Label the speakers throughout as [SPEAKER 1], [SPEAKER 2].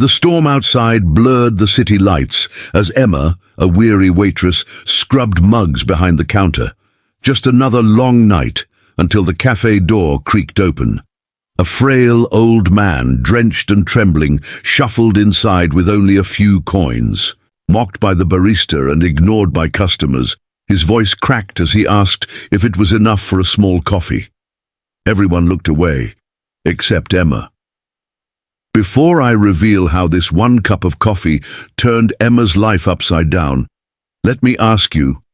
[SPEAKER 1] The storm outside blurred the city lights as Emma, a weary waitress, scrubbed mugs behind the counter. Just another long night until the cafe door creaked open. A frail old man, drenched and trembling, shuffled inside with only a few coins. Mocked by the barista and ignored by customers, his voice cracked as he asked if it was enough for a small coffee. Everyone looked away, except Emma. Before I reveal how this one cup of coffee turned Emma's life upside down, let me ask you,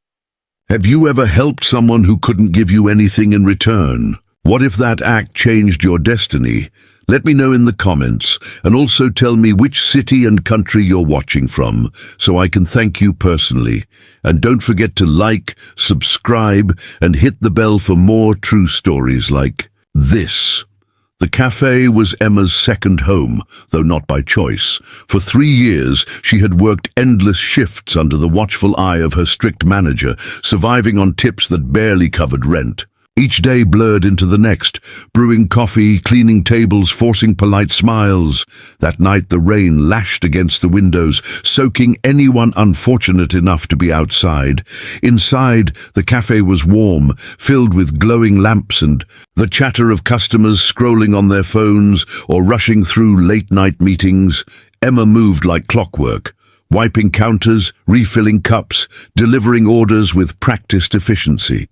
[SPEAKER 1] have you ever helped someone who couldn't give you anything in return? What if that act changed your destiny? Let me know in the comments, and also tell me which city and country you're watching from, so I can thank you personally. And don't forget to like, subscribe, and hit the bell for more true stories like this. The cafe was Emma's second home, though not by choice. For 3 years, she had worked endless shifts under the watchful eye of her strict manager, surviving on tips that barely covered rent. Each day blurred into the next, brewing coffee, cleaning tables, forcing polite smiles. That night the rain lashed against the windows, soaking anyone unfortunate enough to be outside. Inside, the cafe was warm, filled with glowing lamps and the chatter of customers scrolling on their phones or rushing through late-night meetings. Emma moved like clockwork, wiping counters, refilling cups, delivering orders with practiced efficiency.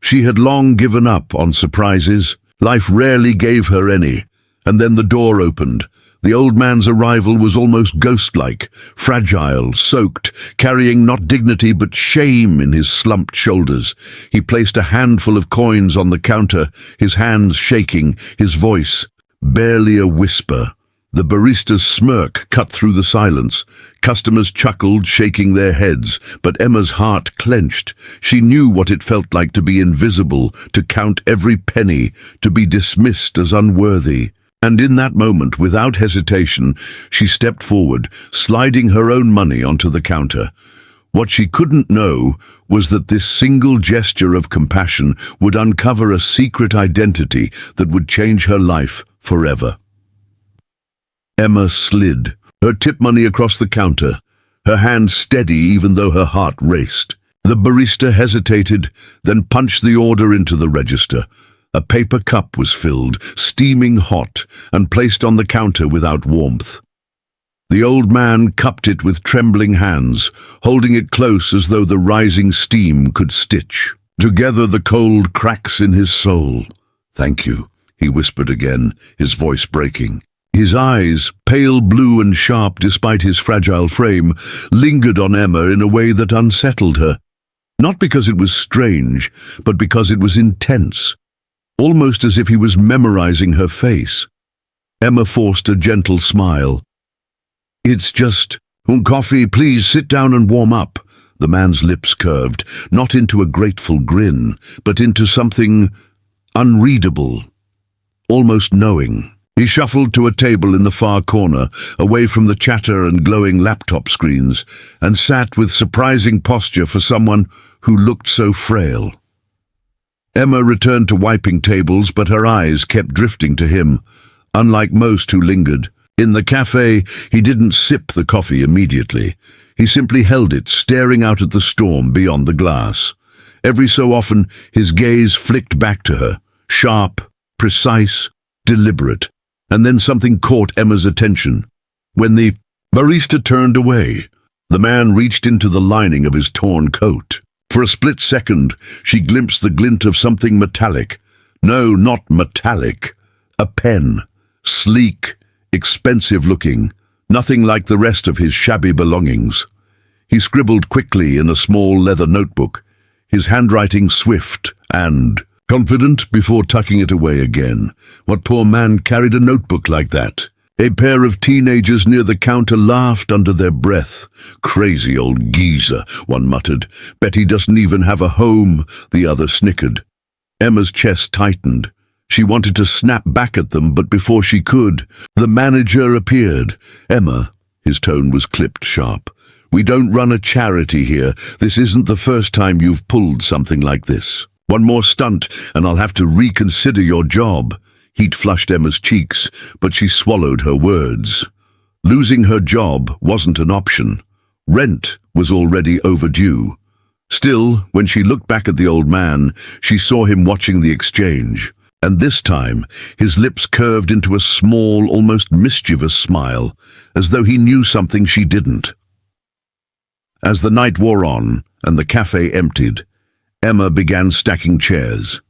[SPEAKER 1] She had long given up on surprises. Life rarely gave her any. And then the door opened. The old man's arrival was almost ghost-like, fragile, soaked, carrying not dignity but shame in his slumped shoulders. He placed a handful of coins on the counter, his hands shaking, his voice barely a whisper. The barista's smirk cut through the silence. Customers chuckled, shaking their heads, but Emma's heart clenched. She knew what it felt like to be invisible, to count every penny, to be dismissed as unworthy. And in that moment, without hesitation, she stepped forward, sliding her own money onto the counter. What she couldn't know was that this single gesture of compassion would uncover a secret identity that would change her life forever. Emma slid, her tip money across the counter, her hand steady even though her heart raced. The barista hesitated, then punched the order into the register. A paper cup was filled, steaming hot, and placed on the counter without warmth. The old man cupped it with trembling hands, holding it close as though the rising steam could stitch together the cold cracks in his soul. "Thank you," he whispered again, his voice breaking. His eyes, pale blue and sharp despite his fragile frame, lingered on Emma in a way that unsettled her. Not because it was strange, but because it was intense, almost as if he was memorizing her face. Emma forced a gentle smile. "It's just coffee, please sit down and warm up." The man's lips curved, not into a grateful grin, but into something unreadable, almost knowing. He shuffled to a table in the far corner, away from the chatter and glowing laptop screens, and sat with surprising posture for someone who looked so frail. Emma returned to wiping tables, but her eyes kept drifting to him, unlike most who lingered. In the cafe, he didn't sip the coffee immediately. He simply held it, staring out at the storm beyond the glass. Every so often, his gaze flicked back to her, sharp, precise, deliberate. And then something caught Emma's attention. When the barista turned away, the man reached into the lining of his torn coat. For a split second, she glimpsed the glint of something metallic. No, not metallic. A pen. Sleek, expensive-looking, nothing like the rest of his shabby belongings. He scribbled quickly in a small leather notebook, his handwriting swift and confident before tucking it away again. What poor man carried a notebook like that? A pair of teenagers near the counter laughed under their breath. "Crazy old geezer," one muttered. "Bet he doesn't even have a home," the other snickered. Emma's chest tightened. She wanted to snap back at them, but before she could, the manager appeared. "Emma," his tone was clipped sharp, "we don't run a charity here. This isn't the first time you've pulled something like this. One more stunt, and I'll have to reconsider your job." Heat flushed Emma's cheeks, but she swallowed her words. Losing her job wasn't an option. Rent was already overdue. Still, when she looked back at the old man, she saw him watching the exchange. And this time, his lips curved into a small, almost mischievous smile, as though he knew something she didn't. As the night wore on and the cafe emptied, Emma began stacking chairs.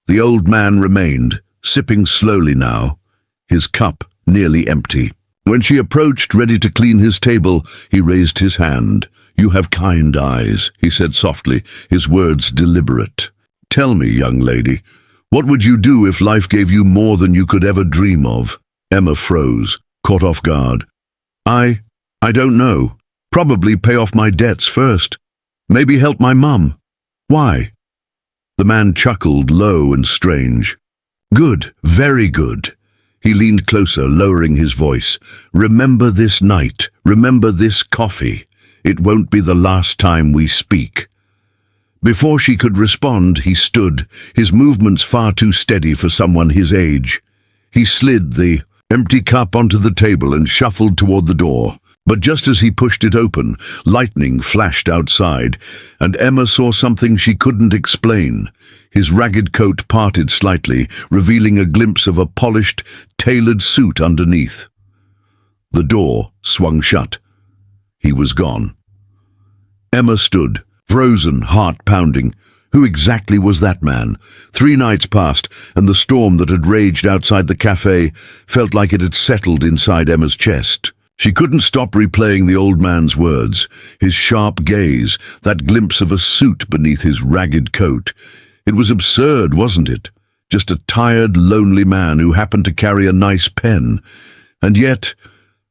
[SPEAKER 1] The old man remained, sipping slowly now, his cup nearly empty. When she approached, ready to clean his table, he raised his hand. "You have kind eyes," he said softly, his words deliberate. "Tell me, young lady, what would you do if life gave you more than you could ever dream of?" Emma froze, caught off guard. I don't know. Probably pay off my debts first. Maybe help my mum." "Why?" The man chuckled, low and strange. "Good, very good." He leaned closer, lowering his voice. "Remember this night. Remember this coffee. It won't be the last time we speak." Before she could respond, he stood, his movements far too steady for someone his age. He slid the empty cup onto the table and shuffled toward the door. But just as he pushed it open, lightning flashed outside, and Emma saw something she couldn't explain. His ragged coat parted slightly, revealing a glimpse of a polished, tailored suit underneath. The door swung shut. He was gone. Emma stood, frozen, heart pounding. Who exactly was that man? 3 nights passed, and the storm that had raged outside the cafe felt like it had settled inside Emma's chest. She couldn't stop replaying the old man's words, his sharp gaze, that glimpse of a suit beneath his ragged coat. It was absurd, wasn't it? Just a tired, lonely man who happened to carry a nice pen. And yet,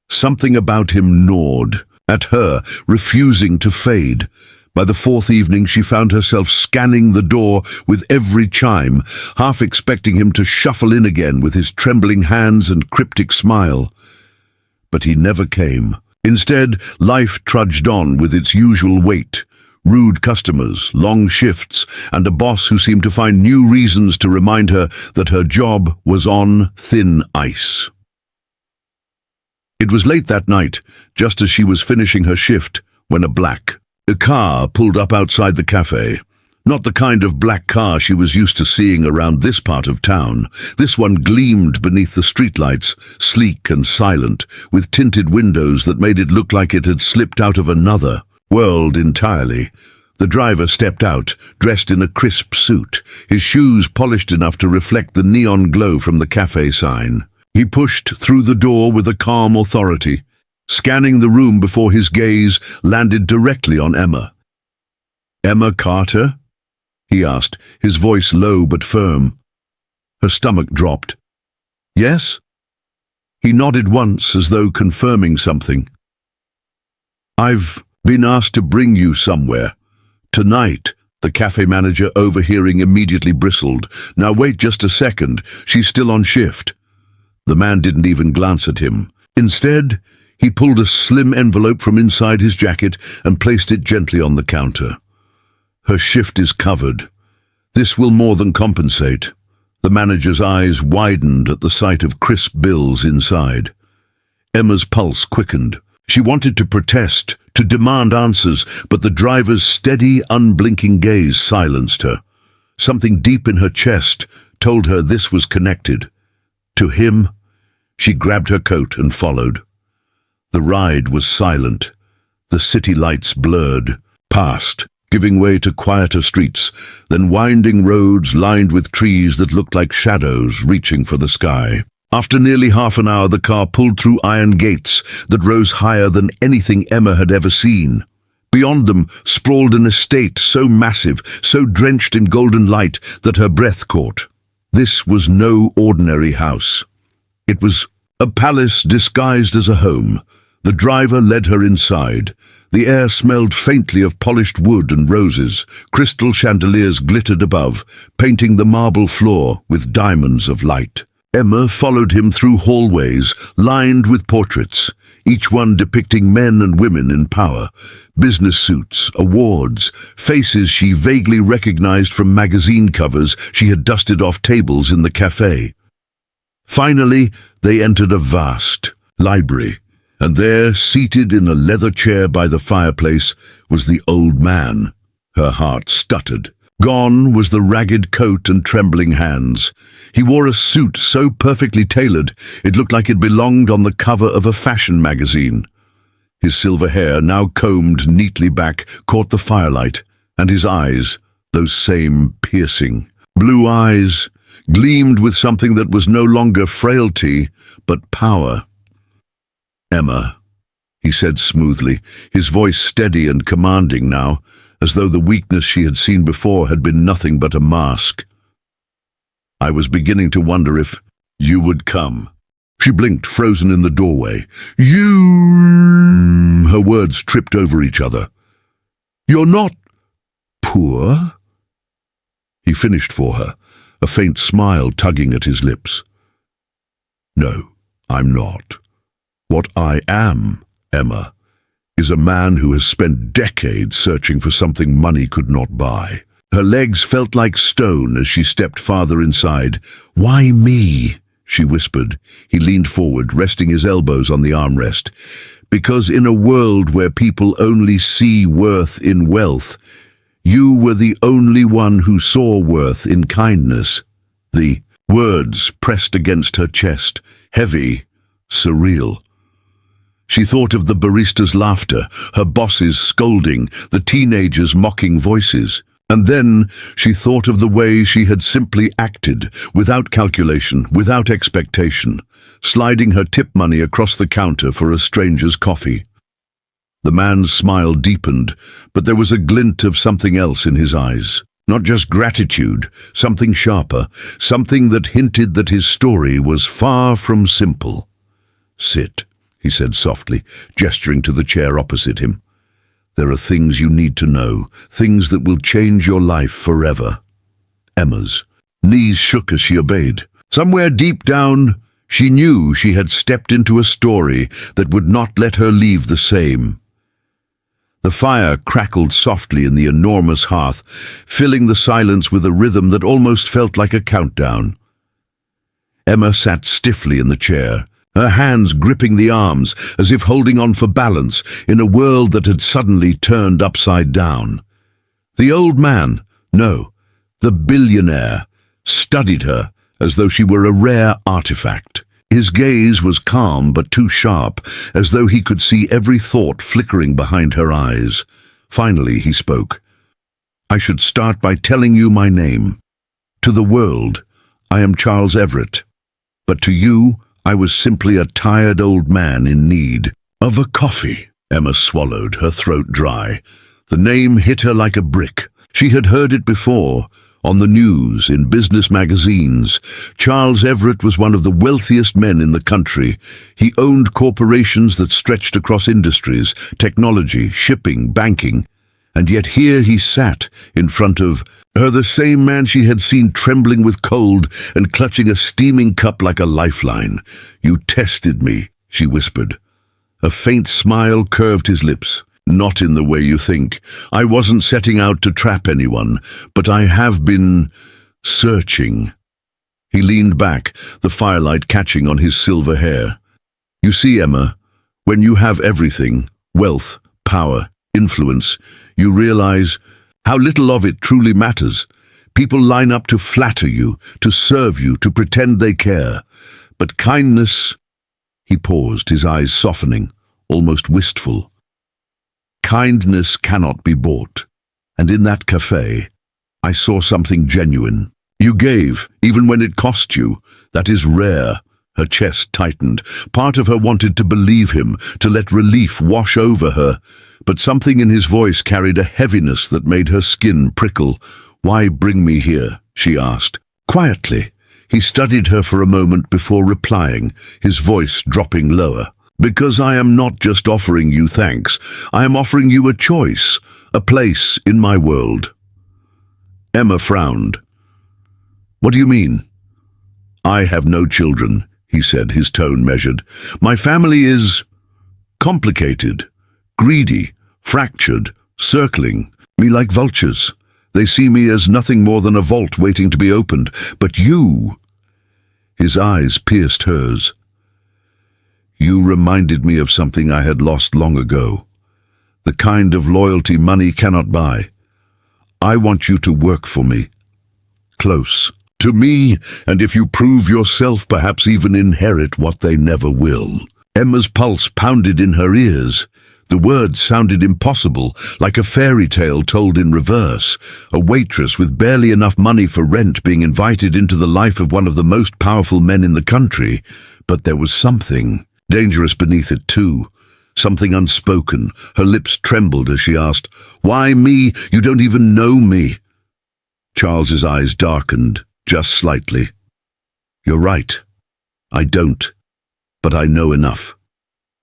[SPEAKER 1] something about him gnawed at her, refusing to fade. By the 4th evening, she found herself scanning the door with every chime, half expecting him to shuffle in again with his trembling hands and cryptic smile. But he never came. Instead, life trudged on with its usual weight. Rude customers, long shifts, and a boss who seemed to find new reasons to remind her that her job was on thin ice. It was late that night, just as she was finishing her shift, when a car pulled up outside the cafe. Not the kind of black car she was used to seeing around this part of town. This one gleamed beneath the streetlights, sleek and silent, with tinted windows that made it look like it had slipped out of another world entirely. The driver stepped out, dressed in a crisp suit, his shoes polished enough to reflect the neon glow from the cafe sign. He pushed through the door with a calm authority, scanning the room before his gaze landed directly on Emma. "Emma Carter?" he asked, his voice low but firm. Her stomach dropped. "Yes?" He nodded once, as though confirming something. "I've been asked to bring you somewhere. Tonight." The cafe manager, overhearing, immediately bristled. "Now wait just a second, she's still on shift." The man didn't even glance at him. Instead, he pulled a slim envelope from inside his jacket and placed it gently on the counter. "Her shift is covered. This will more than compensate." The manager's eyes widened at the sight of crisp bills inside. Emma's pulse quickened. She wanted to protest, to demand answers, but the driver's steady, unblinking gaze silenced her. Something deep in her chest told her this was connected. To him. She grabbed her coat and followed. The ride was silent. The city lights blurred, past, giving way to quieter streets, then winding roads lined with trees that looked like shadows reaching for the sky. After nearly half an hour, the car pulled through iron gates that rose higher than anything Emma had ever seen. Beyond them sprawled an estate so massive, so drenched in golden light that her breath caught. This was no ordinary house. It was a palace disguised as a home. The driver led her inside. The air smelled faintly of polished wood and roses. Crystal chandeliers glittered above, painting the marble floor with diamonds of light. Emma followed him through hallways lined with portraits, each one depicting men and women in power, business suits, awards, faces she vaguely recognized from magazine covers she had dusted off tables in the cafe. Finally, they entered a vast library. And there, seated in a leather chair by the fireplace, was the old man. Her heart stuttered. Gone was the ragged coat and trembling hands. He wore a suit so perfectly tailored it looked like it belonged on the cover of a fashion magazine. His silver hair, now combed neatly back, caught the firelight, and his eyes, those same piercing blue eyes, gleamed with something that was no longer frailty, but power. "Emma," he said smoothly, his voice steady and commanding now, as though the weakness she had seen before had been nothing but a mask. "I was beginning to wonder if you would come." She blinked, frozen in the doorway. "You—" Her words tripped over each other. "You're not poor?" He finished for her, a faint smile tugging at his lips. "No, I'm not. What I am, Emma, is a man who has spent decades searching for something money could not buy." Her legs felt like stone as she stepped farther inside. "Why me?" she whispered. He leaned forward, resting his elbows on the armrest. "Because in a world where people only see worth in wealth, you were the only one who saw worth in kindness." The words pressed against her chest, heavy, surreal. She thought of the barista's laughter, her boss's scolding, the teenagers' mocking voices. And then she thought of the way she had simply acted, without calculation, without expectation, sliding her tip money across the counter for a stranger's coffee. The man's smile deepened, but there was a glint of something else in his eyes. Not just gratitude, something sharper, something that hinted that his story was far from simple. "Sit," he said softly, gesturing to the chair opposite him. "There are things you need to know, things that will change your life forever." Emma's knees shook as she obeyed. Somewhere deep down, she knew she had stepped into a story that would not let her leave the same. The fire crackled softly in the enormous hearth, filling the silence with a rhythm that almost felt like a countdown. Emma sat stiffly in the chair, her hands gripping the arms as if holding on for balance in a world that had suddenly turned upside down. The old man, no, the billionaire, studied her as though she were a rare artifact. His gaze was calm but too sharp, as though he could see every thought flickering behind her eyes. Finally he spoke. "I should start by telling you my name. To the world, I am Charles Everett. But to you, I was simply a tired old man in need of a coffee." Emma swallowed, her throat dry. The name hit her like a brick. She had heard it before, on the news, in business magazines. Charles Everett was one of the wealthiest men in the country. He owned corporations that stretched across industries, technology, shipping, banking. And yet here he sat, in front of her, the same man she had seen trembling with cold and clutching a steaming cup like a lifeline. "You tested me," she whispered. A faint smile curved his lips. "Not in the way you think. I wasn't setting out to trap anyone, but I have been searching." He leaned back, the firelight catching on his silver hair. "You see, Emma, when you have everything, wealth, power, influence, you realize how little of it truly matters. People line up to flatter you, to serve you, to pretend they care. But kindness—" He paused, his eyes softening, almost wistful. "Kindness cannot be bought. And in that cafe, I saw something genuine. You gave, even when it cost you. That is rare." Her chest tightened. Part of her wanted to believe him, to let relief wash over her. But something in his voice carried a heaviness that made her skin prickle. "Why bring me here?" she asked. Quietly, he studied her for a moment before replying, his voice dropping lower. "Because I am not just offering you thanks. I am offering you a choice, a place in my world." Emma frowned. "What do you mean?" "I have no children," he said, his tone measured. "My family is complicated, greedy, fractured, circling me like vultures. They see me as nothing more than a vault waiting to be opened. But you—" His eyes pierced hers. You reminded me of something I had lost long ago. The kind of loyalty money cannot buy. I want you to work for me. Close to me, and if you prove yourself, perhaps even inherit what they never will. Emma's pulse pounded in her ears. The words sounded impossible, like a fairy tale told in reverse. A waitress with barely enough money for rent being invited into the life of one of the most powerful men in the country. But there was something dangerous beneath it too. Something unspoken. Her lips trembled as she asked, "Why me? You don't even know me." Charles's eyes darkened, just slightly. "You're right. I don't. But I know enough.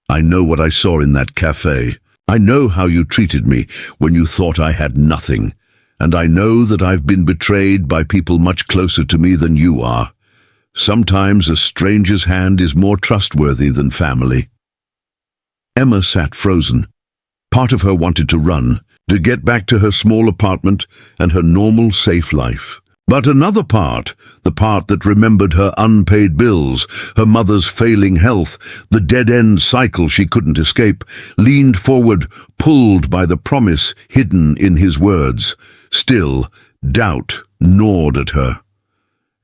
[SPEAKER 1] I know what I saw in that cafe. I know how you treated me when you thought I had nothing. And I know that I've been betrayed by people much closer to me than you are. Sometimes a stranger's hand is more trustworthy than family." Emma sat frozen. Part of her wanted to run, to get back to her small apartment and her normal, safe life. But another part, the part that remembered her unpaid bills, her mother's failing health, the dead-end cycle she couldn't escape, leaned forward, pulled by the promise hidden in his words. Still, doubt gnawed at her.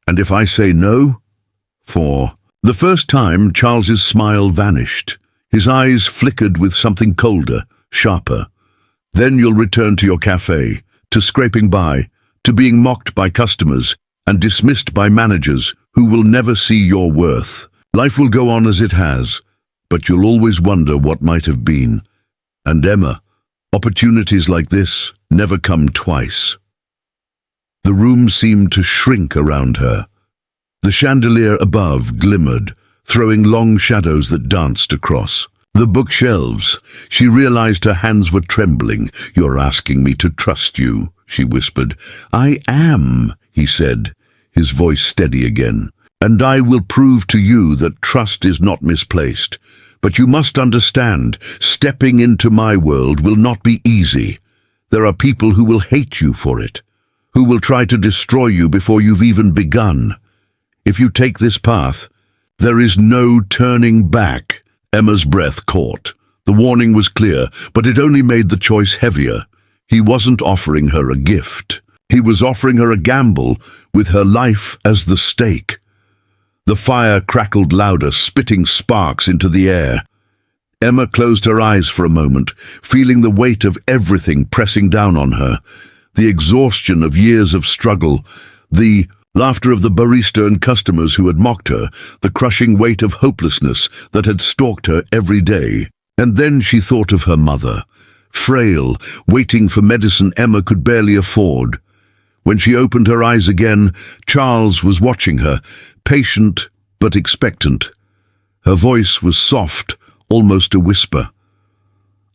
[SPEAKER 1] "And if I say no?" For the first time, Charles's smile vanished. His eyes flickered with something colder, sharper. "Then you'll return to your cafe, to scraping by, to being mocked by customers and dismissed by managers who will never see your worth. Life will go on as it has, but you'll always wonder what might have been. And Emma, opportunities like this never come twice." The room seemed to shrink around her. The chandelier above glimmered, throwing long shadows that danced across. The bookshelves. She realized her hands were trembling. "You're asking me to trust you," she whispered. "I am," he said, his voice steady again. "And I will prove to you that trust is not misplaced. But you must understand, stepping into my world will not be easy. There are people who will hate you for it, who will try to destroy you before you've even begun. If you take this path, there is no turning back." Emma's breath caught. The warning was clear, but it only made the choice heavier. He wasn't offering her a gift. He was offering her a gamble, with her life as the stake. The fire crackled louder, spitting sparks into the air. Emma closed her eyes for a moment, feeling the weight of everything pressing down on her. The exhaustion of years of struggle, the laughter of the barista and customers who had mocked her, the crushing weight of hopelessness that had stalked her every day. And then she thought of her mother, frail, waiting for medicine Emma could barely afford. When she opened her eyes again, Charles was watching her, patient but expectant. Her voice was soft, almost a whisper.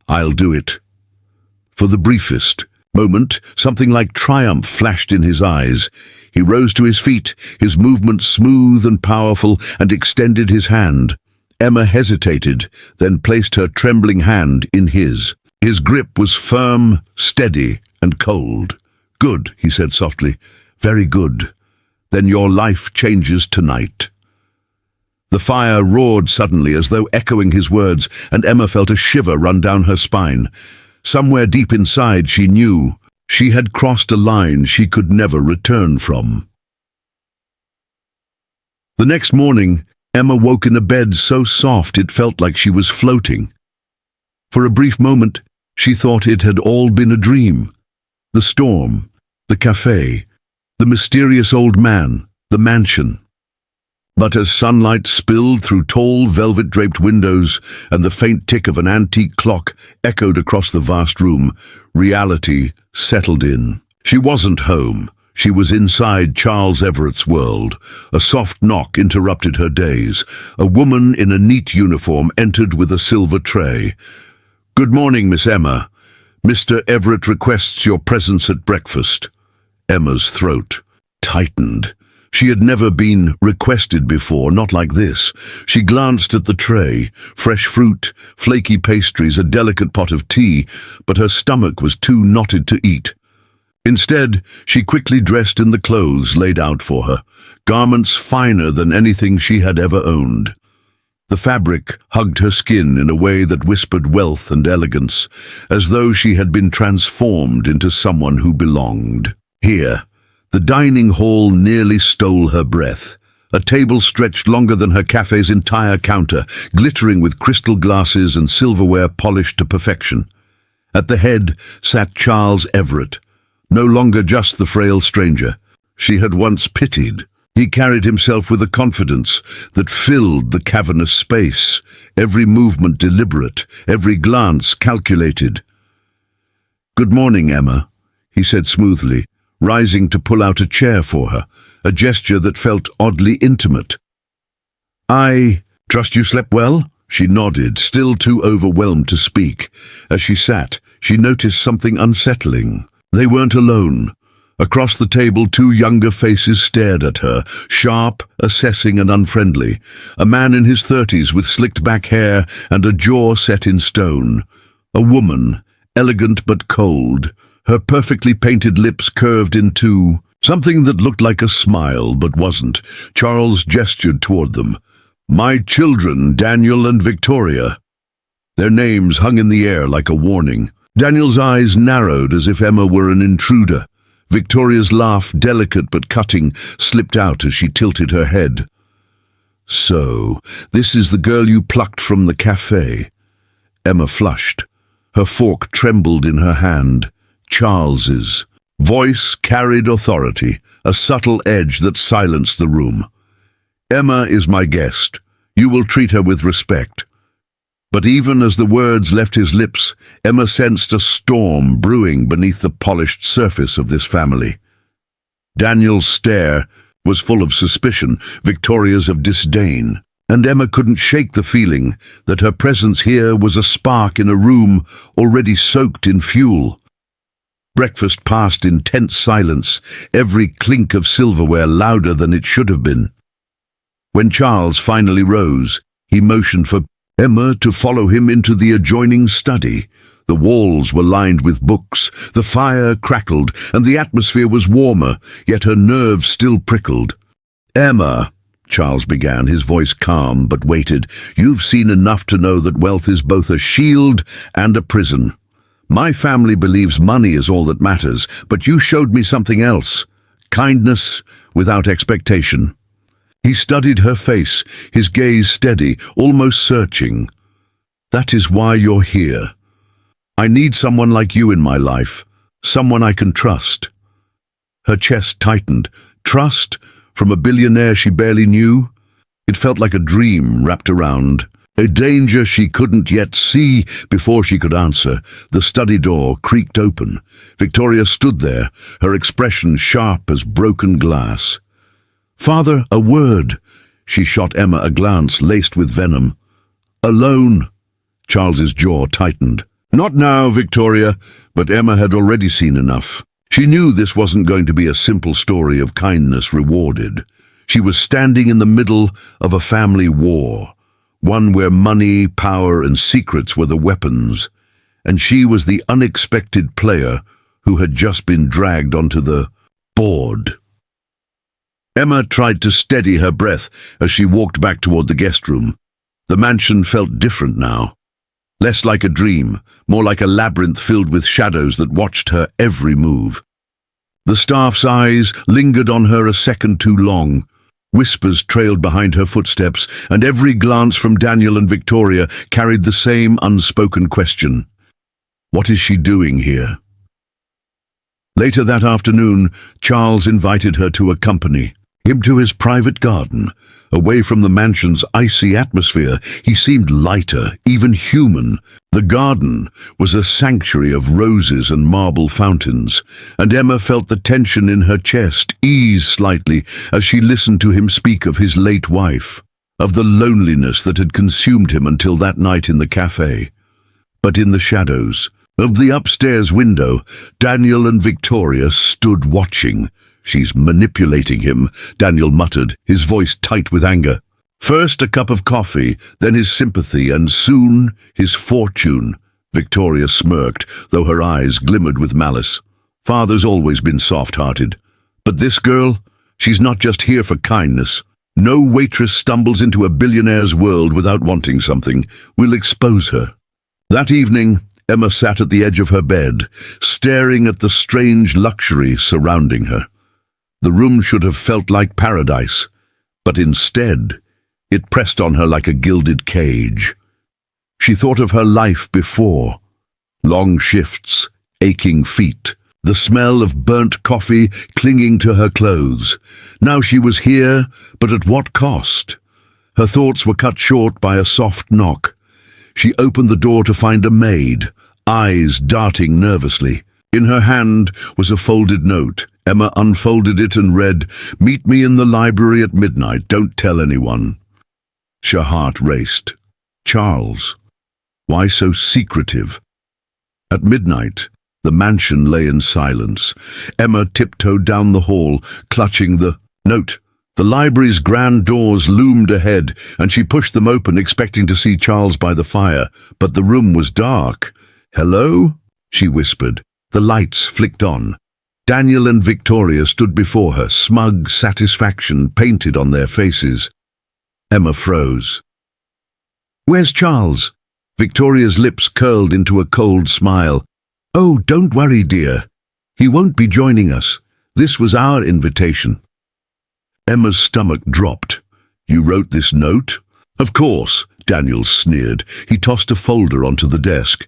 [SPEAKER 1] "I'll do it." For the briefest moment, something like triumph flashed in his eyes. He rose to his feet, his movement smooth and powerful, and extended his hand. Emma hesitated, then placed her trembling hand in his. His grip was firm, steady, and cold. "Good," he said softly. "Very good. Then your life changes tonight." The fire roared suddenly as though echoing his words, and Emma felt a shiver run down her spine. Somewhere deep inside she knew she had crossed a line she could never return from. The next morning, Emma woke in a bed so soft it felt like she was floating. For a brief moment, she thought it had all been a dream. The storm, the cafe, the mysterious old man, the mansion. But as sunlight spilled through tall velvet-draped windows and the faint tick of an antique clock echoed across the vast room, reality settled in. She wasn't home. She was inside Charles Everett's world. A soft knock interrupted her days. A woman in a neat uniform entered with a silver tray. "Good morning, Miss Emma. Mr. Everett requests your presence at breakfast." Emma's throat tightened. She had never been requested before, not like this. She glanced at the tray, fresh fruit, flaky pastries, a delicate pot of tea, but her stomach was too knotted to eat. Instead, she quickly dressed in the clothes laid out for her, garments finer than anything she had ever owned. The fabric hugged her skin in a way that whispered wealth and elegance, as though she had been transformed into someone who belonged. Here, the dining hall nearly stole her breath. A table stretched longer than her cafe's entire counter, glittering with crystal glasses and silverware polished to perfection. At the head sat Charles Everett, no longer just the frail stranger she had once pitied. He carried himself with a confidence that filled the cavernous space, every movement deliberate, every glance calculated. "Good morning, Emma," he said smoothly, rising to pull out a chair for her, a gesture that felt oddly intimate. "I trust you slept well?" She nodded, still too overwhelmed to speak. As she sat, she noticed something unsettling. They weren't alone. Across the table, two younger faces stared at her, sharp, assessing and unfriendly. A man in his 30s with slicked back hair and a jaw set in stone. A woman, elegant but cold, her perfectly painted lips curved into something that looked like a smile but wasn't. Charles gestured toward them. "My children, Daniel and Victoria." Their names hung in the air like a warning. Daniel's eyes narrowed as if Emma were an intruder. Victoria's laugh, delicate but cutting, slipped out as she tilted her head. "So, this is the girl you plucked from the cafe." Emma flushed. Her fork trembled in her hand. Charles's voice carried authority, a subtle edge that silenced the room. "Emma is my guest. You will treat her with respect." But even as the words left his lips, Emma sensed a storm brewing beneath the polished surface of this family. Daniel's stare was full of suspicion, Victoria's of disdain, and Emma couldn't shake the feeling that her presence here was a spark in a room already soaked in fuel. Breakfast passed in tense silence, every clink of silverware louder than it should have been. When Charles finally rose, he motioned for Emma to follow him into the adjoining study. The walls were lined with books, the fire crackled, and the atmosphere was warmer, yet her nerves still prickled. "Emma," Charles began, his voice calm but weighted, "you've seen enough to know that wealth is both a shield and a prison. My family believes money is all that matters, but you showed me something else. Kindness without expectation." He studied her face, his gaze steady, almost searching. "That is why you're here. I need someone like you in my life, someone I can trust." Her chest tightened. Trust from a billionaire she barely knew? It felt like a dream wrapped around, a danger she couldn't yet see. Before she could answer, the study door creaked open. Victoria stood there, her expression sharp as broken glass. "Father, a word." She shot Emma a glance laced with venom. "Alone." Charles's jaw tightened. "Not now, Victoria," but Emma had already seen enough. She knew this wasn't going to be a simple story of kindness rewarded. She was standing in the middle of a family war, one where money, power, and secrets were the weapons, and she was the unexpected player who had just been dragged onto the board. Emma tried to steady her breath as she walked back toward the guest room. The mansion felt different now. Less like a dream, more like a labyrinth filled with shadows that watched her every move. The staff's eyes lingered on her a second too long. Whispers trailed behind her footsteps, and every glance from Daniel and Victoria carried the same unspoken question. What is she doing here? Later that afternoon, Charles invited her to accompany him to his private garden. Away from the mansion's icy atmosphere, he seemed lighter, even human. The garden was a sanctuary of roses and marble fountains, and Emma felt the tension in her chest ease slightly as she listened to him speak of his late wife, of the loneliness that had consumed him until that night in the cafe. But in the shadows of the upstairs window, Daniel and Victoria stood watching. "She's manipulating him," Daniel muttered, his voice tight with anger. First a cup of coffee, then his sympathy, and soon his fortune. Victoria smirked, though her eyes glimmered with malice. Father's always been soft-hearted. But this girl, she's not just here for kindness. No waitress stumbles into a billionaire's world without wanting something. We'll expose her. That evening, Emma sat at the edge of her bed, staring at the strange luxury surrounding her. The room should have felt like paradise, but instead, it pressed on her like a gilded cage. She thought of her life before. Long shifts, aching feet, the smell of burnt coffee clinging to her clothes. Now she was here, but at what cost? Her thoughts were cut short by a soft knock. She opened the door to find a maid, eyes darting nervously. In her hand was a folded note. Emma unfolded it and read, "Meet me in the library at midnight. Don't tell anyone." Her heart raced. Charles. Why so secretive? At midnight, the mansion lay in silence. Emma tiptoed down the hall, clutching the note. The library's grand doors loomed ahead, and she pushed them open, expecting to see Charles by the fire. But the room was dark. "Hello?" she whispered. The lights flicked on. Daniel and Victoria stood before her, smug satisfaction painted on their faces. Emma froze. "Where's Charles?" Victoria's lips curled into a cold smile. "Oh, don't worry, dear. He won't be joining us. This was our invitation." Emma's stomach dropped. "You wrote this note?" "Of course," Daniel sneered. He tossed a folder onto the desk.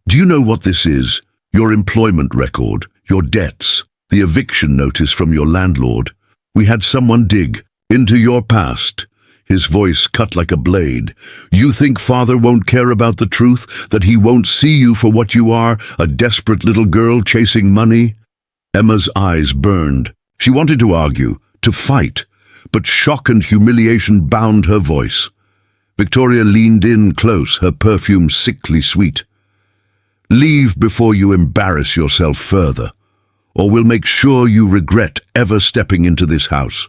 [SPEAKER 1] "Do you know what this is? Your employment record, your debts, the eviction notice from your landlord. We had someone dig into your past." His voice cut like a blade. "You think Father won't care about the truth, that he won't see you for what you are, a desperate little girl chasing money?" Emma's eyes burned. She wanted to argue, to fight, but shock and humiliation bound her voice. Victoria leaned in close, her perfume sickly sweet. "Leave before you embarrass yourself further, or we'll make sure you regret ever stepping into this house."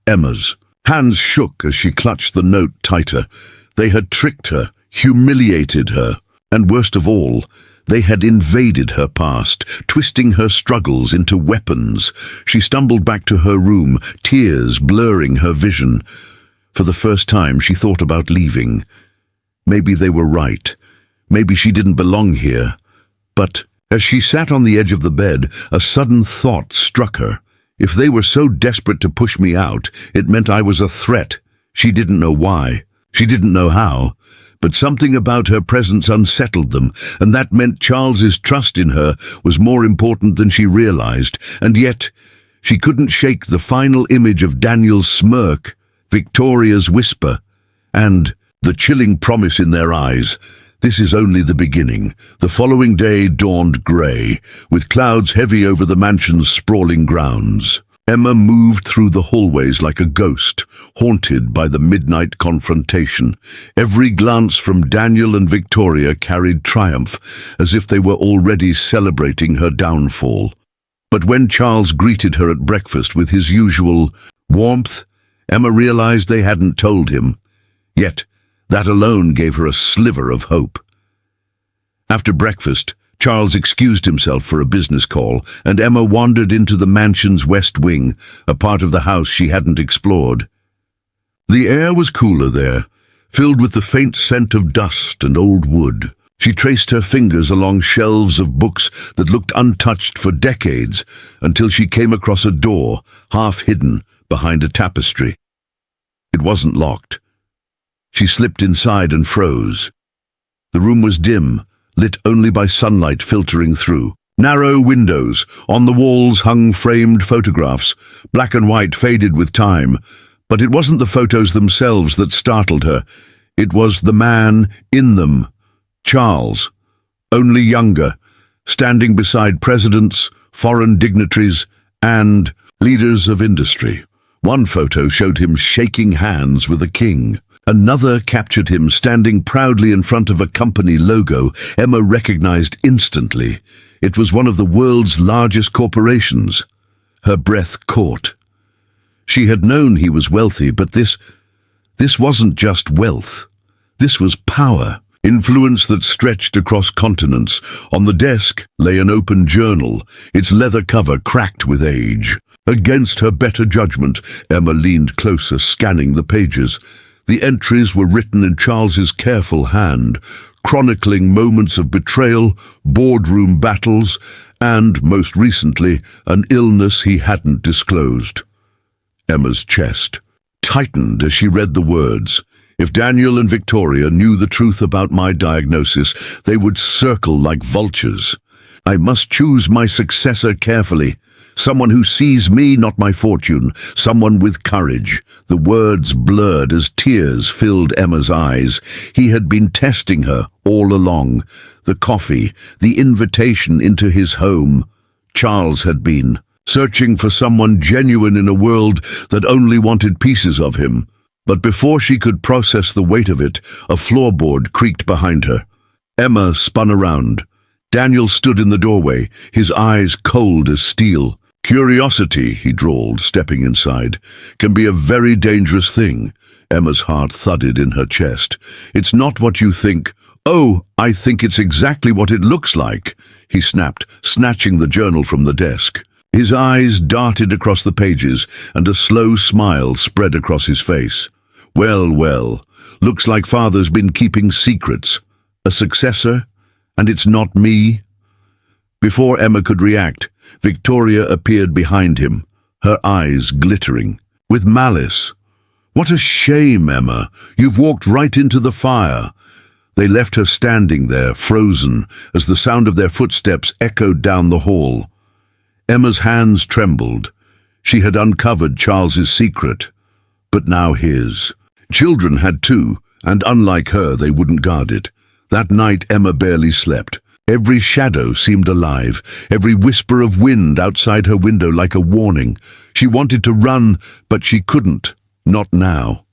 [SPEAKER 1] Emma's hands shook as she clutched the note tighter. They had tricked her, humiliated her, and worst of all, they had invaded her past, twisting her struggles into weapons. She stumbled back to her room, tears blurring her vision. For the first time, she thought about leaving. Maybe they were right. Maybe she didn't belong here. But as she sat on the edge of the bed, a sudden thought struck her. If they were so desperate to push me out, it meant I was a threat. She didn't know why. She didn't know how. But something about her presence unsettled them, and that meant Charles's trust in her was more important than she realized. And yet, she couldn't shake the final image of Daniel's smirk, Victoria's whisper, and the chilling promise in their eyes. This is only the beginning. The following day dawned grey, with clouds heavy over the mansion's sprawling grounds. Emma moved through the hallways like a ghost, haunted by the midnight confrontation. Every glance from Daniel and Victoria carried triumph, as if they were already celebrating her downfall. But when Charles greeted her at breakfast with his usual warmth, Emma realized they hadn't told him. Yet, that alone gave her a sliver of hope. After breakfast, Charles excused himself for a business call, and Emma wandered into the mansion's west wing, a part of the house she hadn't explored. The air was cooler there, filled with the faint scent of dust and old wood. She traced her fingers along shelves of books that looked untouched for decades, until she came across a door, half hidden behind a tapestry. It wasn't locked. She slipped inside and froze. The room was dim, lit only by sunlight filtering through. Narrow windows, on the walls hung framed photographs, black and white faded with time. But it wasn't the photos themselves that startled her. It was the man in them, Charles, only younger, standing beside presidents, foreign dignitaries, and leaders of industry. One photo showed him shaking hands with a king. Another captured him standing proudly in front of a company logo Emma recognized instantly. It was one of the world's largest corporations. Her breath caught. She had known he was wealthy, but this wasn't just wealth. This was power, influence that stretched across continents. On the desk lay an open journal, its leather cover cracked with age. Against her better judgment, Emma leaned closer, scanning the pages. The entries were written in Charles's careful hand, chronicling moments of betrayal, boardroom battles, and, most recently, an illness he hadn't disclosed. Emma's chest tightened as she read the words. If Daniel and Victoria knew the truth about my diagnosis, they would circle like vultures. I must choose my successor carefully. Someone who sees me, not my fortune. Someone with courage. The words blurred as tears filled Emma's eyes. He had been testing her all along. The coffee, the invitation into his home. Charles had been searching for someone genuine in a world that only wanted pieces of him. But before she could process the weight of it, a floorboard creaked behind her. Emma spun around. Daniel stood in the doorway, his eyes cold as steel. Curiosity, he drawled, stepping inside, can be a very dangerous thing. Emma's heart thudded in her chest. It's not what you think. Oh, I think it's exactly what it looks like, he snapped, snatching the journal from the desk. His eyes darted across the pages, and a slow smile spread across his face. Well, looks like Father's been keeping secrets. A successor? And it's not me? Before Emma could react, Victoria appeared behind him, her eyes glittering, with malice. What a shame, Emma. You've walked right into the fire. They left her standing there, frozen, as the sound of their footsteps echoed down the hall. Emma's hands trembled. She had uncovered Charles's secret, but now his. Children had too, and unlike her, they wouldn't guard it. That night, Emma barely slept. Every shadow seemed alive, every whisper of wind outside her window like a warning. She wanted to run, but she couldn't. Not now.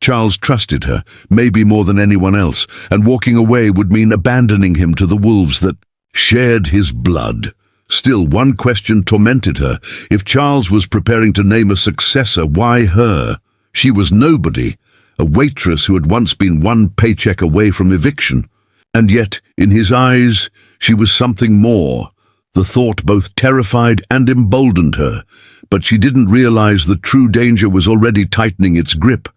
[SPEAKER 1] Charles trusted her, maybe more than anyone else, and walking away would mean abandoning him to the wolves that shared his blood. Still, one question tormented her. If Charles was preparing to name a successor, why her? She was nobody, a waitress who had once been one paycheck away from eviction. And yet, in his eyes, she was something more. The thought both terrified and emboldened her, but she didn't realize the true danger was already tightening its grip,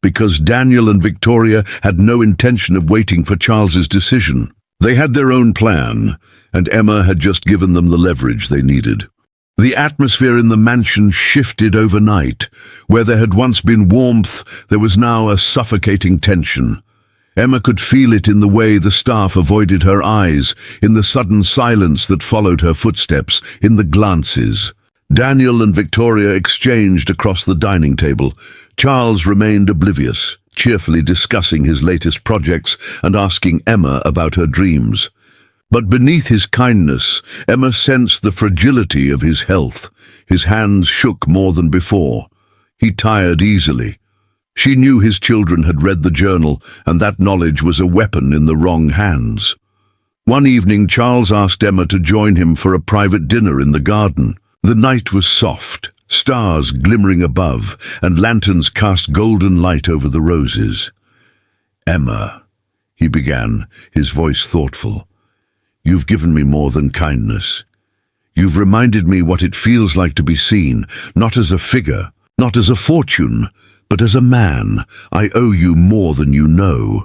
[SPEAKER 1] because Daniel and Victoria had no intention of waiting for Charles's decision. They had their own plan, and Emma had just given them the leverage they needed. The atmosphere in the mansion shifted overnight. Where there had once been warmth, there was now a suffocating tension. Emma could feel it in the way the staff avoided her eyes, in the sudden silence that followed her footsteps, in the glances. Daniel and Victoria exchanged across the dining table. Charles remained oblivious, cheerfully discussing his latest projects and asking Emma about her dreams. But beneath his kindness, Emma sensed the fragility of his health. His hands shook more than before. He tired easily. She knew his children had read the journal, and that knowledge was a weapon in the wrong hands. One evening, Charles asked Emma to join him for a private dinner in the garden. The night was soft, stars glimmering above, and lanterns cast golden light over the roses. "Emma," he began, his voice thoughtful, "you've given me more than kindness. You've reminded me what it feels like to be seen, not as a figure, not as a fortune, but as a man. I owe you more than you know."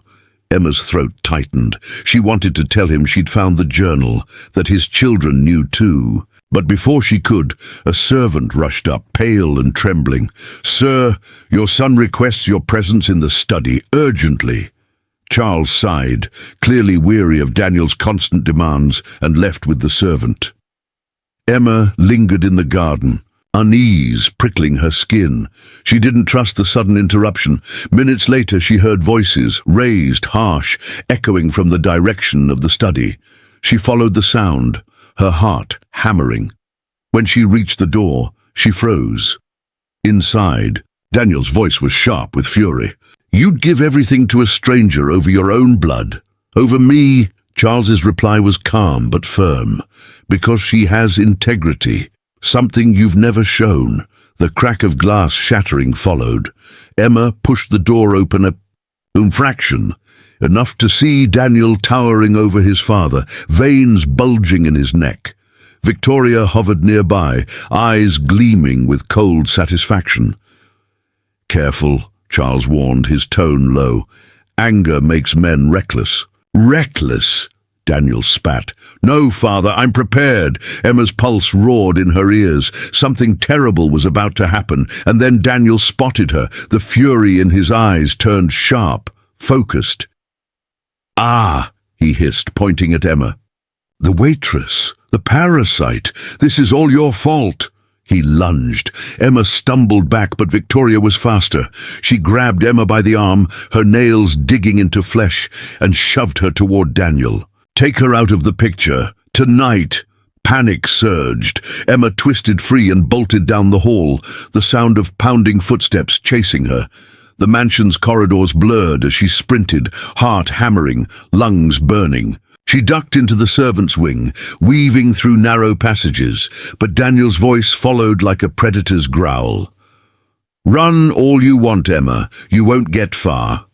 [SPEAKER 1] Emma's throat tightened. She wanted to tell him she'd found the journal, that his children knew too. But before she could, a servant rushed up, pale and trembling. "Sir, your son requests your presence in the study, urgently." Charles sighed, clearly weary of Daniel's constant demands, and left with the servant. Emma lingered in the garden, unease prickling her skin. She didn't trust the sudden interruption. Minutes later she heard voices, raised, harsh, echoing from the direction of the study. She followed the sound, her heart hammering. When she reached the door, she froze. Inside, Daniel's voice was sharp with fury. "You'd give everything to a stranger over your own blood. Over me?" Charles's reply was calm but firm. "Because she has integrity. Something you've never shown." The crack of glass shattering followed. Emma pushed the door open a fraction, enough to see Daniel towering over his father, veins bulging in his neck. Victoria hovered nearby, eyes gleaming with cold satisfaction. "Careful," Charles warned, his tone low. "Anger makes men reckless." "Reckless?" Daniel spat. "No, father, I'm prepared." Emma's pulse roared in her ears. Something terrible was about to happen, and then Daniel spotted her. The fury in his eyes turned sharp, focused. "Ah," he hissed, pointing at Emma. "The waitress, the parasite. This is all your fault." He lunged. Emma stumbled back, but Victoria was faster. She grabbed Emma by the arm, her nails digging into flesh, and shoved her toward Daniel. "Take her out of the picture. Tonight." Panic surged. Emma twisted free and bolted down the hall, the sound of pounding footsteps chasing her. The mansion's corridors blurred as she sprinted, heart hammering, lungs burning. She ducked into the servants' wing, weaving through narrow passages, but Daniel's voice followed like a predator's growl. "Run all you want, Emma. You won't get far."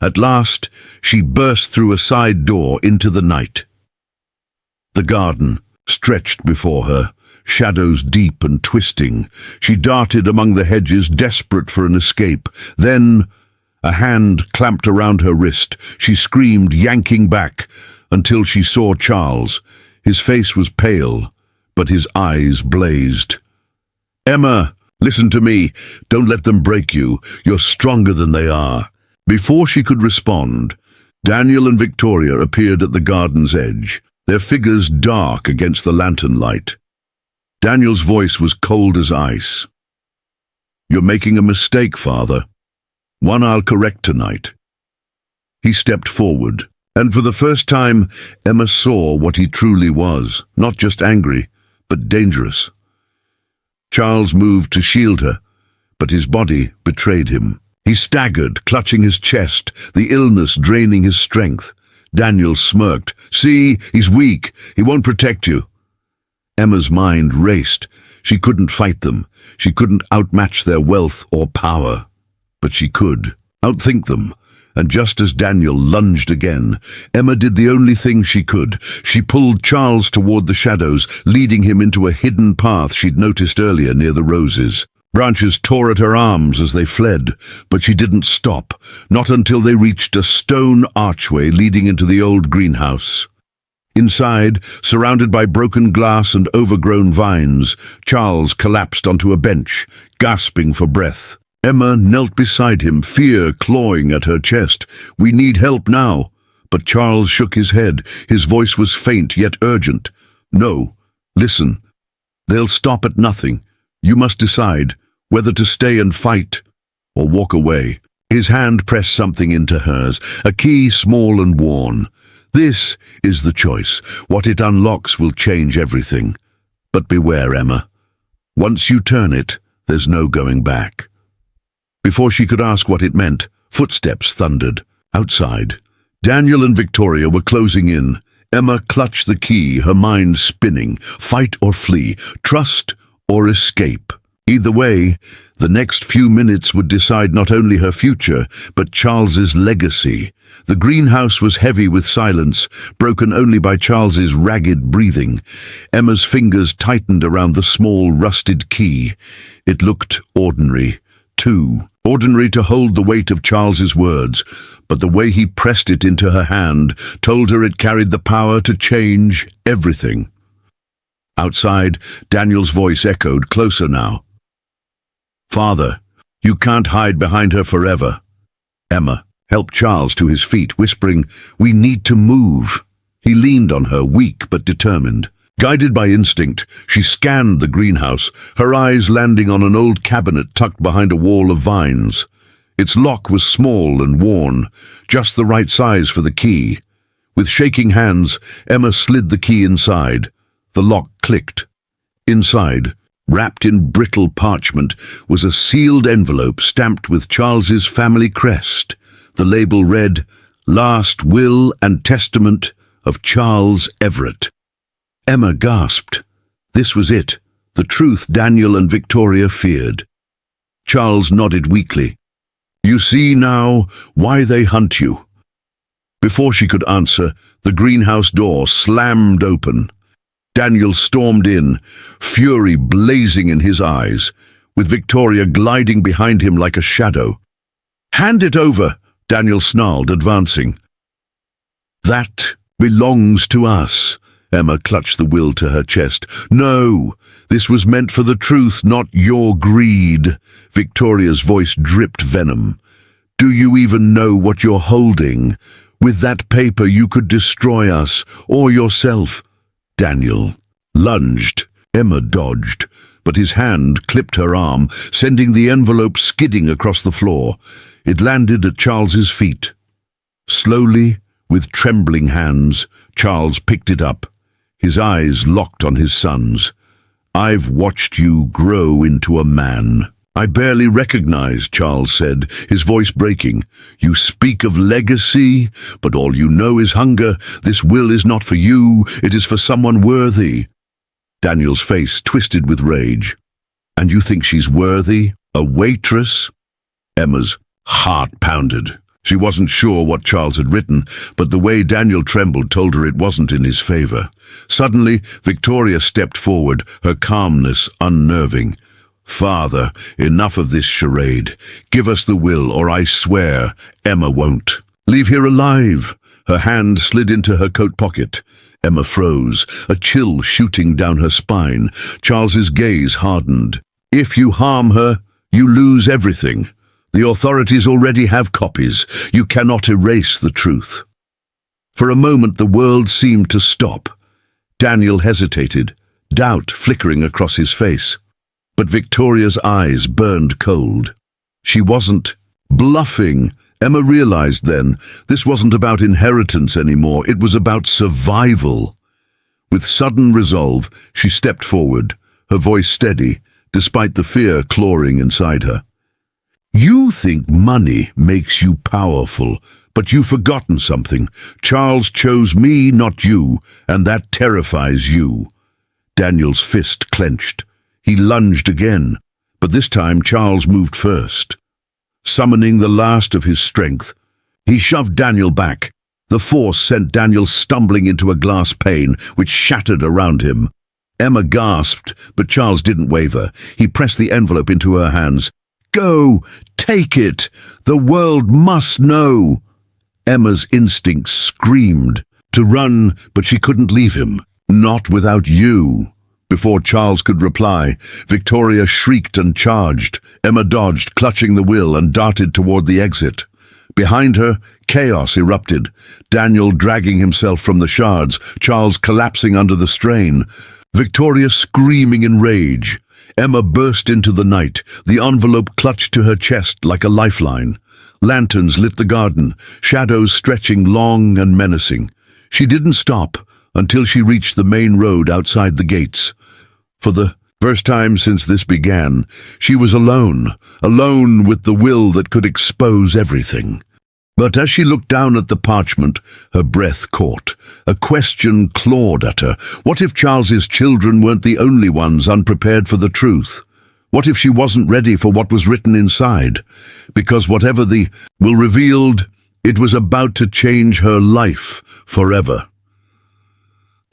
[SPEAKER 1] At last, she burst through a side door into the night. The garden stretched before her, shadows deep and twisting. She darted among the hedges, desperate for an escape. Then a hand clamped around her wrist. She screamed, yanking back, until she saw Charles. His face was pale, but his eyes blazed. "Emma, listen to me. Don't let them break you. You're stronger than they are." Before she could respond, Daniel and Victoria appeared at the garden's edge, their figures dark against the lantern light. Daniel's voice was cold as ice. "You're making a mistake, father. One I'll correct tonight." He stepped forward, and for the first time, Emma saw what he truly was, not just angry, but dangerous. Charles moved to shield her, but his body betrayed him. He staggered, clutching his chest, the illness draining his strength. Daniel smirked. "See, he's weak. He won't protect you." Emma's mind raced. She couldn't fight them. She couldn't outmatch their wealth or power. But she could outthink them. And just as Daniel lunged again, Emma did the only thing she could. She pulled Charles toward the shadows, leading him into a hidden path she'd noticed earlier near the roses. Branches tore at her arms as they fled, but she didn't stop, not until they reached a stone archway leading into the old greenhouse. Inside, surrounded by broken glass and overgrown vines, Charles collapsed onto a bench, gasping for breath. Emma knelt beside him, fear clawing at her chest. "We need help now." But Charles shook his head. His voice was faint yet urgent. "No, listen. They'll stop at nothing. You must decide whether to stay and fight or walk away." His hand pressed something into hers, a key small and worn. "This is the choice. What it unlocks will change everything. But beware, Emma. Once you turn it, there's no going back." Before she could ask what it meant, footsteps thundered. Outside, Daniel and Victoria were closing in. Emma clutched the key, her mind spinning. Fight or flee, trust or escape. Either way, the next few minutes would decide not only her future, but Charles's legacy. The greenhouse was heavy with silence, broken only by Charles's ragged breathing. Emma's fingers tightened around the small, rusted key. It looked ordinary, too. Ordinary to hold the weight of Charles's words, but the way he pressed it into her hand told her it carried the power to change everything. Outside, Daniel's voice echoed, closer now. "Father, you can't hide behind her forever." Emma helped Charles to his feet, whispering, "We need to move." He leaned on her, weak but determined. Guided by instinct, she scanned the greenhouse, her eyes landing on an old cabinet tucked behind a wall of vines. Its lock was small and worn, just the right size for the key. With shaking hands, Emma slid the key inside. The lock clicked. Inside, wrapped in brittle parchment, was a sealed envelope stamped with Charles's family crest. The label read, "Last Will and Testament of Charles Everett." Emma gasped. This was it, the truth Daniel and Victoria feared. Charles nodded weakly. "You see now why they hunt you." Before she could answer, the greenhouse door slammed open. Daniel stormed in, fury blazing in his eyes, with Victoria gliding behind him like a shadow. "Hand it over," Daniel snarled, advancing. "That belongs to us." Emma clutched the will to her chest. "No, this was meant for the truth, not your greed." Victoria's voice dripped venom. "Do you even know what you're holding? With that paper you could destroy us, or yourself." Daniel lunged. Emma dodged, but his hand clipped her arm, sending the envelope skidding across the floor. It landed at Charles's feet. Slowly, with trembling hands, Charles picked it up, his eyes locked on his son's. "I've watched you grow into a man." "I barely recognize," Charles said, his voice breaking. "You speak of legacy, but all you know is hunger. This will is not for you, it is for someone worthy." Daniel's face twisted with rage. "And you think she's worthy? A waitress?" Emma's heart pounded. She wasn't sure what Charles had written, but the way Daniel trembled told her it wasn't in his favor. Suddenly, Victoria stepped forward, her calmness unnerving. "Father, enough of this charade. Give us the will, or I swear Emma won't." "Leave here alive." Her hand slid into her coat pocket. Emma froze, a chill shooting down her spine. Charles's gaze hardened. "If you harm her, you lose everything. The authorities already have copies. You cannot erase the truth." For a moment the world seemed to stop. Daniel hesitated, doubt flickering across his face. But Victoria's eyes burned cold. She wasn't bluffing. Emma realized then, this wasn't about inheritance anymore, it was about survival. With sudden resolve, she stepped forward, her voice steady, despite the fear clawing inside her. "You think money makes you powerful, but you've forgotten something. Charles chose me, not you, and that terrifies you." Daniel's fist clenched. He lunged again, but this time Charles moved first. Summoning the last of his strength, he shoved Daniel back. The force sent Daniel stumbling into a glass pane, which shattered around him. Emma gasped, but Charles didn't waver. He pressed the envelope into her hands. "Go! Take it! The world must know!" Emma's instincts screamed to run, but she couldn't leave him. "Not without you." Before Charles could reply, Victoria shrieked and charged. Emma dodged, clutching the will, and darted toward the exit. Behind her, chaos erupted. Daniel dragging himself from the shards, Charles collapsing under the strain. Victoria screaming in rage. Emma burst into the night, the envelope clutched to her chest like a lifeline. Lanterns lit the garden, shadows stretching long and menacing. She didn't stop until she reached the main road outside the gates. For the first time since this began, she was alone with the will that could expose everything. But as she looked down at the parchment, her breath caught. A question clawed at her. What if Charles's children weren't the only ones unprepared for the truth? What if she wasn't ready for what was written inside? Because whatever the will revealed, it was about to change her life forever.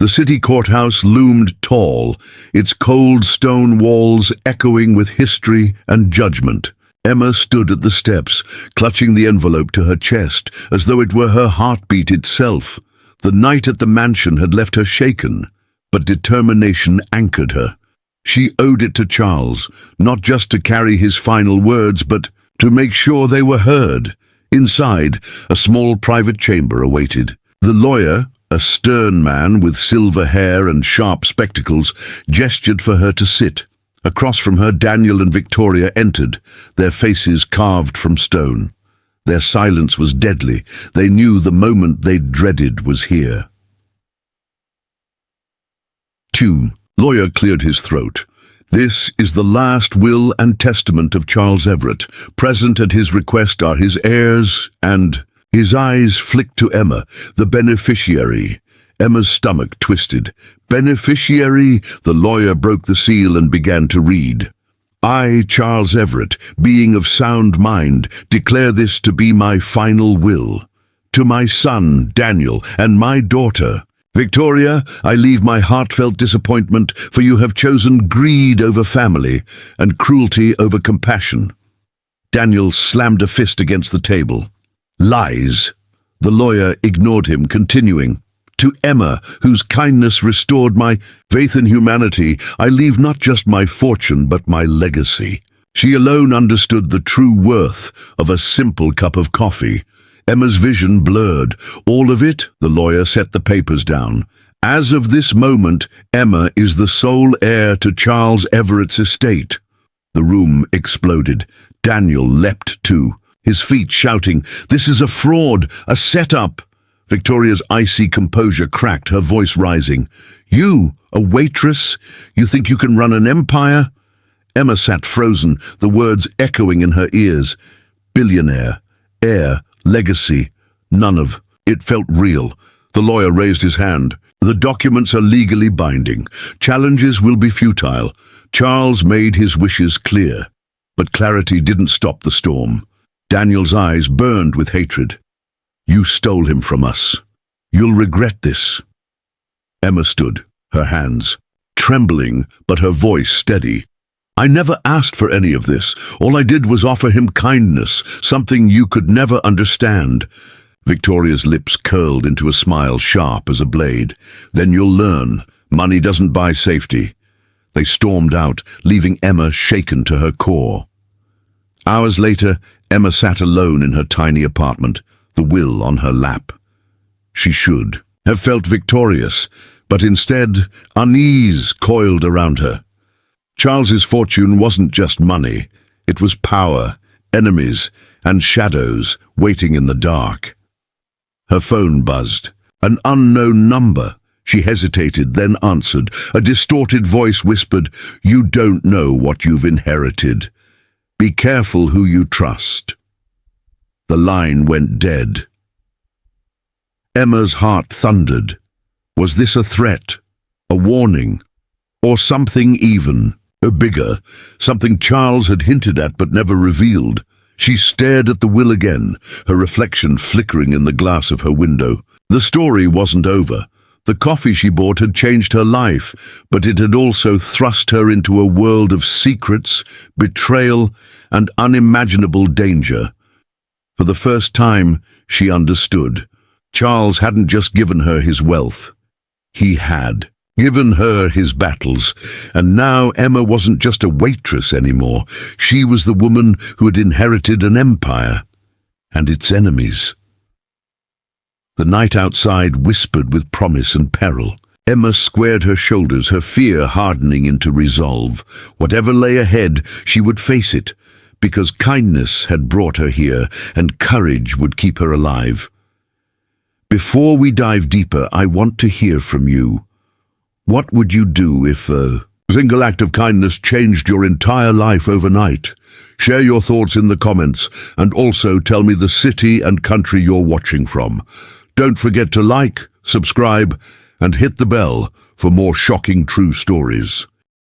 [SPEAKER 1] The city courthouse loomed tall, its cold stone walls echoing with history and judgment. Emma stood at the steps, clutching the envelope to her chest, as though it were her heartbeat itself. The night at the mansion had left her shaken, but determination anchored her. She owed it to Charles, not just to carry his final words, but to make sure they were heard. Inside, a small private chamber awaited. The lawyer, a stern man with silver hair and sharp spectacles, gestured for her to sit. Across from her, Daniel and Victoria entered, their faces carved from stone. Their silence was deadly. They knew the moment they dreaded was here. 2. Lawyer cleared his throat. "This is the last will and testament of Charles Everett. Present at his request are his heirs and..." His eyes flicked to Emma, the beneficiary. Emma's stomach twisted. "Beneficiary?" The lawyer broke the seal and began to read. "I, Charles Everett, being of sound mind, declare this to be my final will. To my son, Daniel, and my daughter, Victoria, I leave my heartfelt disappointment, for you have chosen greed over family and cruelty over compassion. Daniel slammed a fist against the table. Lies. The lawyer ignored him, continuing. To Emma, whose kindness restored my faith in humanity, I leave not just my fortune but my legacy. She alone understood the true worth of a simple cup of coffee. Emma's vision blurred. All of it, the lawyer set the papers down. As of this moment, Emma is the sole heir to Charles Everett's estate. The room exploded. Daniel leapt too, his feet shouting, "This is a fraud, a setup!" Victoria's icy composure cracked, her voice rising. "You, a waitress? You think you can run an empire?" Emma sat frozen, the words echoing in her ears. Billionaire, heir, legacy, none of it felt real. The lawyer raised his hand. The documents are legally binding. Challenges will be futile. Charles made his wishes clear. But clarity didn't stop the storm. Daniel's eyes burned with hatred. You stole him from us. You'll regret this. Emma stood, her hands trembling, but her voice steady. I never asked for any of this. All I did was offer him kindness, something you could never understand. Victoria's lips curled into a smile sharp as a blade. Then you'll learn. Money doesn't buy safety. They stormed out, leaving Emma shaken to her core. Hours later, Emma sat alone in her tiny apartment, the will on her lap. She should have felt victorious, but instead, unease coiled around her. Charles's fortune wasn't just money. It was power, enemies, and shadows waiting in the dark. Her phone buzzed. An unknown number. She hesitated, then answered. A distorted voice whispered, "You don't know what you've inherited. Be careful who you trust." The line went dead. Emma's heart thundered. Was this a threat? A warning? Or something even bigger? Something Charles had hinted at but never revealed? She stared at the will again, her reflection flickering in the glass of her window. The story wasn't over. The coffee she bought had changed her life, but it had also thrust her into a world of secrets, betrayal, and unimaginable danger. For the first time, she understood. Charles hadn't just given her his wealth. He had given her his battles, and now Emma wasn't just a waitress anymore. She was the woman who had inherited an empire and its enemies. The night outside whispered with promise and peril. Emma squared her shoulders, her fear hardening into resolve. Whatever lay ahead, she would face it, because kindness had brought her here, and courage would keep her alive. Before we dive deeper, I want to hear from you. What would you do if a single act of kindness changed your entire life overnight? Share your thoughts in the comments, and also tell me the city and country you're watching from. Don't forget to like, subscribe, and hit the bell for more shocking true stories.